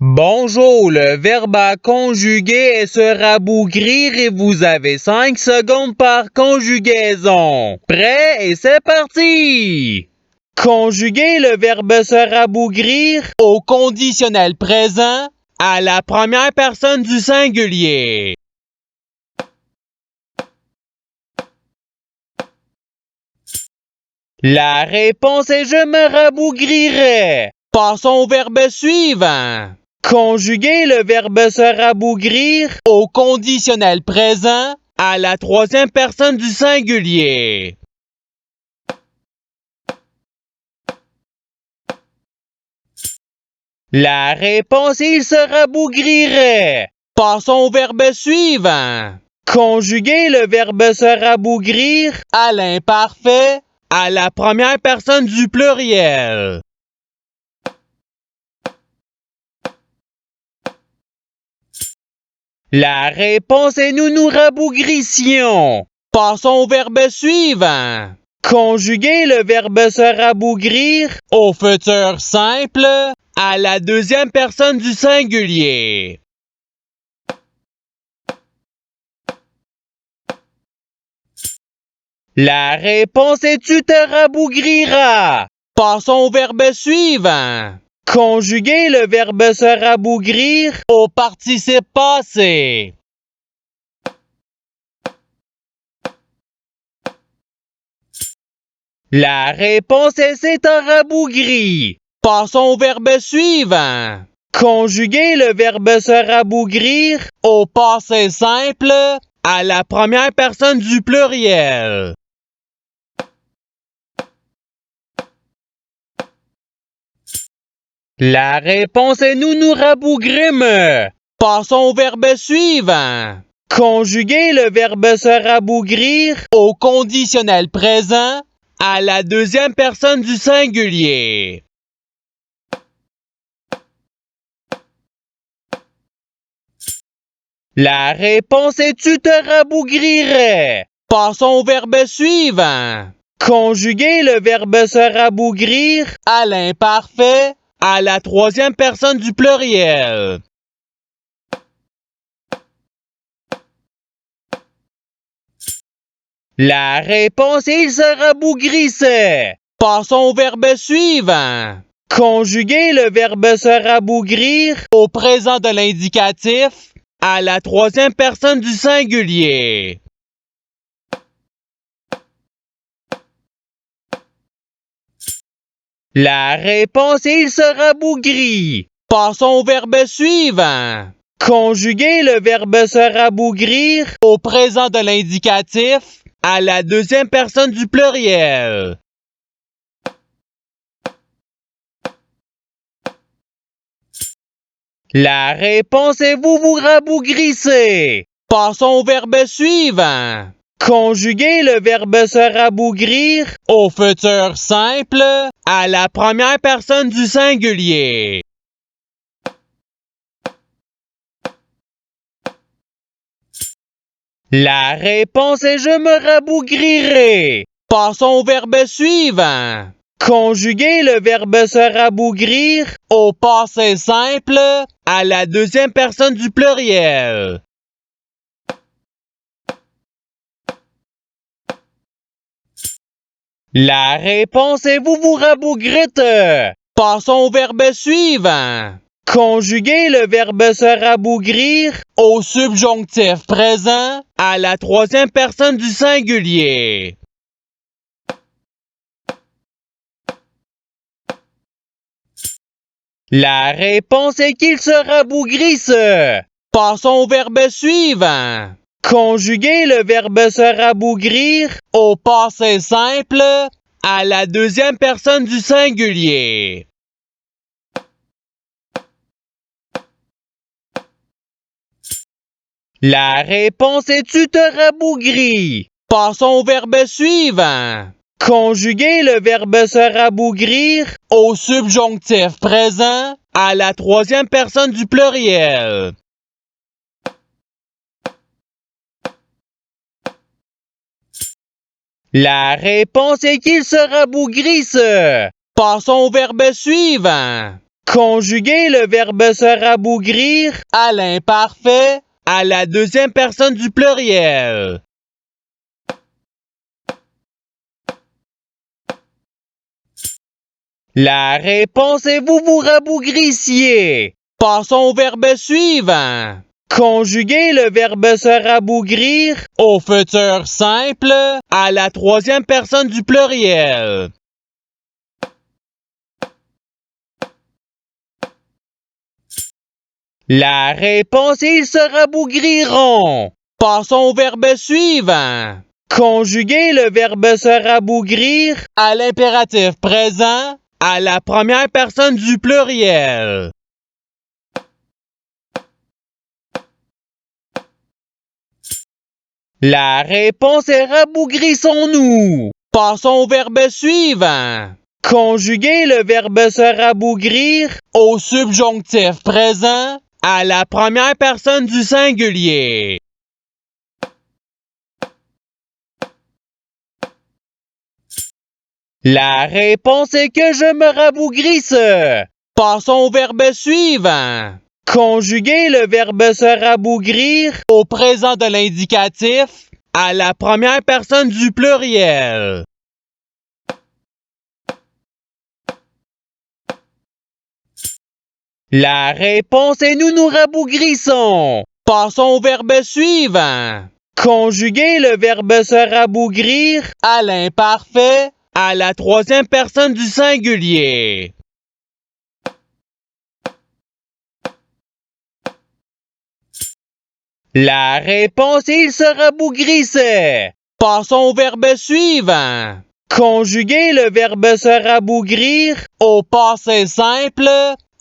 Bonjour, le verbe à conjuguer est se rabougrir et vous avez 5 secondes par conjugaison. Prêt et c'est parti! Conjuguer le verbe se rabougrir au conditionnel présent à la première personne du singulier. La réponse est je me rabougrirai. Passons au verbe suivant. Conjuguer le verbe se rabougrir au conditionnel présent à la troisième personne du singulier. La réponse est il se rabougrirait. Passons au verbe suivant. Conjuguer le verbe se rabougrir à l'imparfait à la première personne du pluriel. La réponse est nous nous rabougrissions. Passons au verbe suivant. Conjuguer le verbe se rabougrir au futur simple à la deuxième personne du singulier. La réponse est tu te rabougriras. Passons au verbe suivant. Conjuguer le verbe se rabougrir au participe passé. La réponse est c'est un rabougri. Passons au verbe suivant. Conjuguer le verbe se rabougrir au passé simple à la première personne du pluriel. La réponse est nous nous rabougrîmes. Passons au verbe suivant. Conjuguer le verbe se rabougrir au conditionnel présent à la deuxième personne du singulier. La réponse est tu te rabougrirais. Passons au verbe suivant. Conjuguer le verbe se rabougrir à l'imparfait à la troisième personne du pluriel. La réponse est il se rabougrissait. Passons au verbe suivant. Conjuguer le verbe se rabougrir au présent de l'indicatif à la troisième personne du singulier. La réponse est il se rabougrit. Passons au verbe suivant. Conjuguer le verbe se rabougrir au présent de l'indicatif à la deuxième personne du pluriel. La réponse est vous vous rabougrissez. Passons au verbe suivant. Conjuguer le verbe se rabougrir au futur simple à la première personne du singulier. La réponse est je me rabougrirai. Passons au verbe suivant. Conjuguer le verbe se rabougrir au passé simple à la deuxième personne du pluriel. La réponse est vous vous rabougrite. Passons au verbe suivant. Conjuguer le verbe se rabougrir au subjonctif présent à la troisième personne du singulier. La réponse est qu'il se rabougrisse. Passons au verbe suivant. Conjuguer le verbe se rabougrir au passé simple à la deuxième personne du singulier. La réponse est tu te rabougris. Passons au verbe suivant. Conjuguer le verbe se rabougrir au subjonctif présent à la troisième personne du pluriel. La réponse est qu'il se rabougrisse. Passons au verbe suivant. Conjuguer le verbe se rabougrir à l'imparfait à la deuxième personne du pluriel. La réponse est vous vous rabougrissiez. Passons au verbe suivant. Conjuguer le verbe se rabougrir au futur simple à la troisième personne du pluriel. La réponse est ils se rabougriront. Passons au verbe suivant. Conjuguer le verbe se rabougrir à l'impératif présent à la première personne du pluriel. La réponse est rabougrissons-nous. Passons au verbe suivant. Conjuguer le verbe se rabougrir au subjonctif présent à la première personne du singulier. La réponse est que je me rabougrisse. Passons au verbe suivant. Conjuguer le verbe se rabougrir au présent de l'indicatif à la première personne du pluriel. La réponse est nous nous rabougrissons. Passons au verbe suivant. Conjuguer le verbe se rabougrir à l'imparfait à la troisième personne du singulier. La réponse est il se rabougrissait. Passons au verbe suivant. Conjuguer le verbe se rabougrir au passé simple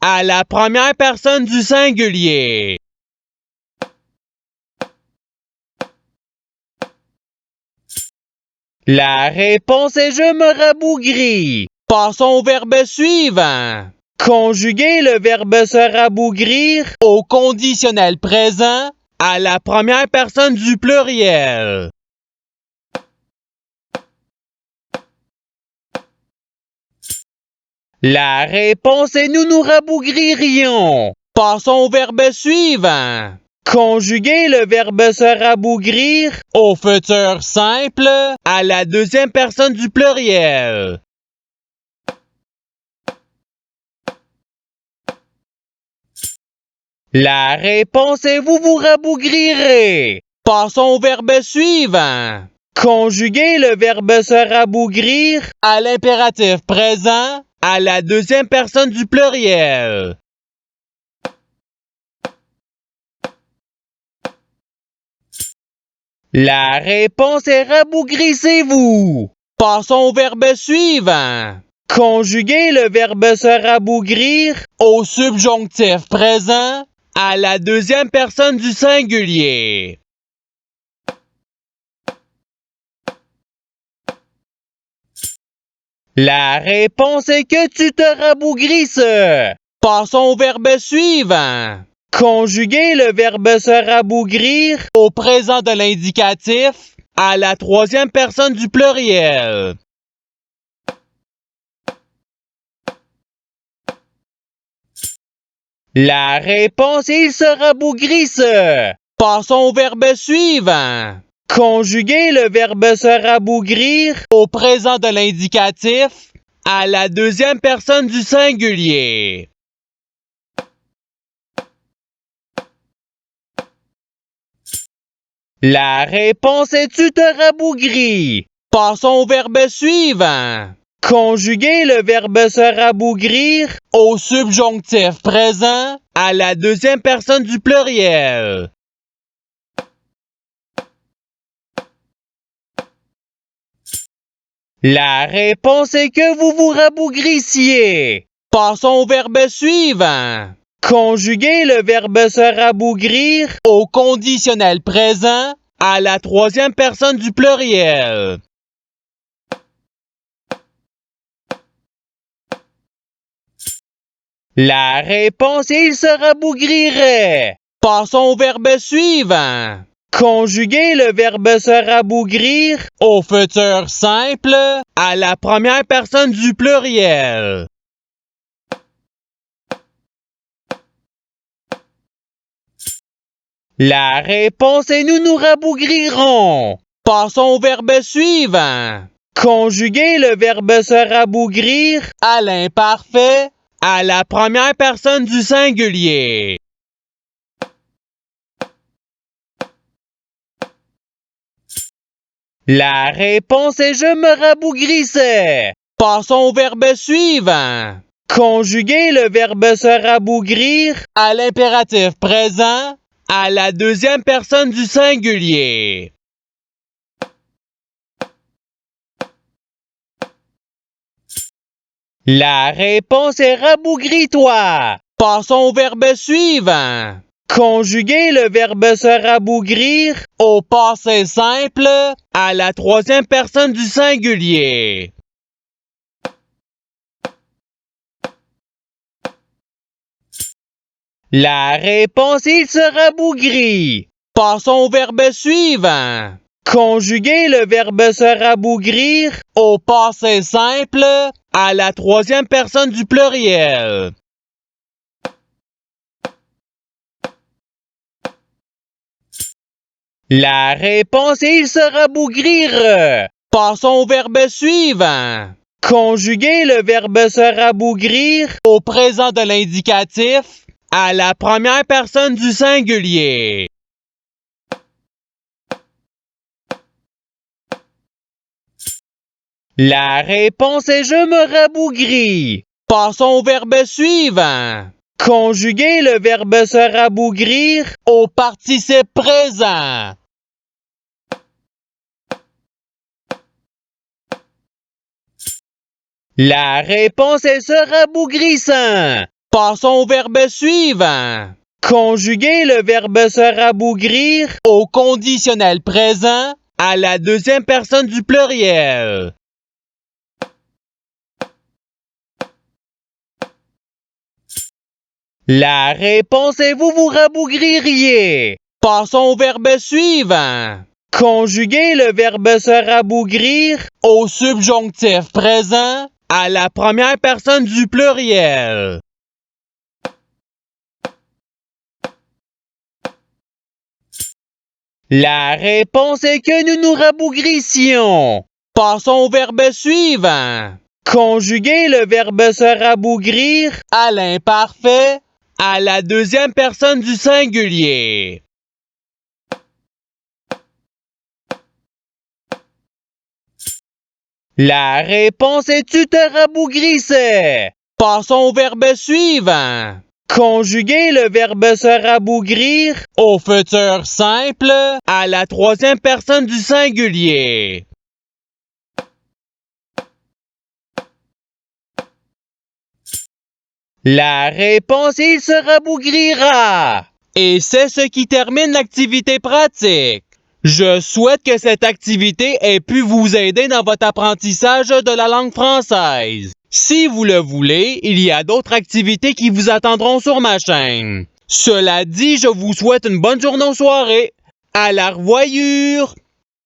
à la première personne du singulier. La réponse est je me rabougris. Passons au verbe suivant. Conjuguer le verbe se rabougrir au conditionnel présent à la première personne du pluriel. La réponse est nous nous rabougririons. Passons au verbe suivant. Conjuguer le verbe se rabougrir au futur simple à la deuxième personne du pluriel. La réponse est vous vous rabougrirez. Passons au verbe suivant. Conjuguer le verbe se rabougrir à l'impératif présent à la deuxième personne du pluriel. La réponse est rabougrissez-vous. Passons au verbe suivant. Conjuguer le verbe se rabougrir au subjonctif présent à la deuxième personne du singulier. La réponse est que tu te rabougrisses. Passons au verbe suivant. Conjuguer le verbe se rabougrir au présent de l'indicatif à la troisième personne du pluriel. La réponse est il se rabougrisse. Passons au verbe suivant. Conjuguer le verbe se rabougrir au présent de l'indicatif à la deuxième personne du singulier. La réponse est tu te rabougris. Passons au verbe suivant. Conjuguer le verbe se rabougrir au subjonctif présent à la deuxième personne du pluriel. La réponse est que vous vous rabougrissiez. Passons au verbe suivant. Conjuguer le verbe se rabougrir au conditionnel présent à la troisième personne du pluriel. La réponse est il se rabougrirait. Passons au verbe suivant. Conjuguer le verbe se rabougrir au futur simple à la première personne du pluriel. La réponse est nous nous rabougrirons. Passons au verbe suivant. Conjuguer le verbe se rabougrir à l'imparfait à la première personne du singulier. La réponse est je me rabougrissais. Passons au verbe suivant. Conjuguer le verbe se rabougrir à l'impératif présent à la deuxième personne du singulier. La réponse est rabougris-toi. Passons au verbe suivant. Conjuguer le verbe se rabougrir au passé simple à la troisième personne du singulier. La réponse est il se rabougrit. Passons au verbe suivant. Conjuguer le verbe se rabougrir au passé simple à la troisième personne du pluriel. La réponse est il se rabougrir. Passons au verbe suivant. Conjuguer le verbe se rabougrir au présent de l'indicatif à la première personne du singulier. La réponse est je me rabougris. Passons au verbe suivant. Conjuguer le verbe se rabougrir au participe présent. La réponse est se rabougrissant. Passons au verbe suivant. Conjuguer le verbe se rabougrir au conditionnel présent à la deuxième personne du pluriel. La réponse est vous vous rabougririez. Passons au verbe suivant. Conjuguer le verbe se rabougrir au subjonctif présent à la première personne du pluriel. La réponse est que nous nous rabougrissions. Passons au verbe suivant. Conjuguer le verbe se rabougrir à l'imparfait à la deuxième personne du singulier. La réponse est tu te rabougrissais. Passons au verbe suivant. Conjuguer le verbe se rabougrir au futur simple à la troisième personne du singulier. La réponse est il se rabougrira. Et c'est ce qui termine l'activité pratique. Je souhaite que cette activité ait pu vous aider dans votre apprentissage de la langue française. Si vous le voulez, il y a d'autres activités qui vous attendront sur ma chaîne. Cela dit, je vous souhaite une bonne journée ou soirée. À la revoyure!